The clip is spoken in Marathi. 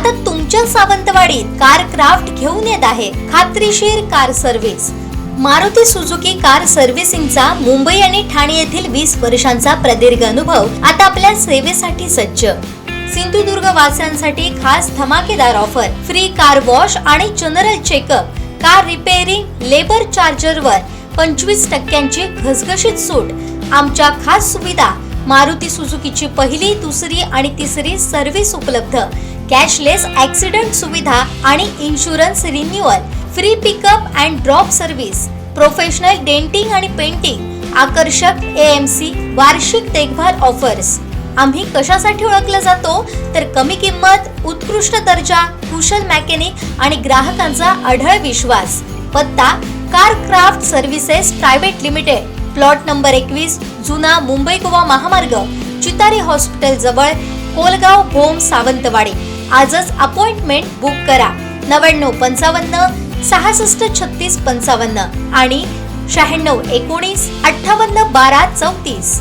आता तुमच्या सावंतवाडीत कार क्राफ्ट घेऊन येत आहे खात्रीशीर car service. Maruti Suzuki car सर्व्हिसिंगचा मुंबई आणि ठाणे येथील 20 वर्षांचा प्रदीर्घ अनुभव आता आपल्या सेवेसाठी सज्ज। सिंधुदुर्ग वासियांसाठी खास धमाकेदार ऑफर, फ्री कार वॉश आणि general checkup, car repairing, labour चार्जरवर 25% घसघशीत सूट। आमच्या खास सुविधा, मारुती सुझुकीची पहिली, दुसरी आणि तिसरी सर्व्हिस उपलब्ध, कॅशलेस ॲक्सिडेंट सुविधा आणि insurance renewal, free pickup and drop service, professional denting आणि पेंटिंग, आकर्षक AMC वार्षिक देखभाल ऑफर्स। आम्ही कशासाठी ओळखले जातो तर कमी किंमत, उत्कृष्ट दर्जा, कुशल मेकॅनिक आणि ग्राहकांचा अढळ विश्वास। पत्ता car craft services private limited, plot number 21, जुना मुंबई गोवा महामार्ग, चितारी हॉस्पिटल जवळ, कोलगाव भोम, सावंतवाडी। आजच अपॉइंटमेंट बुक करा 9955 66 36 55 आणि 96 19 58 12 34।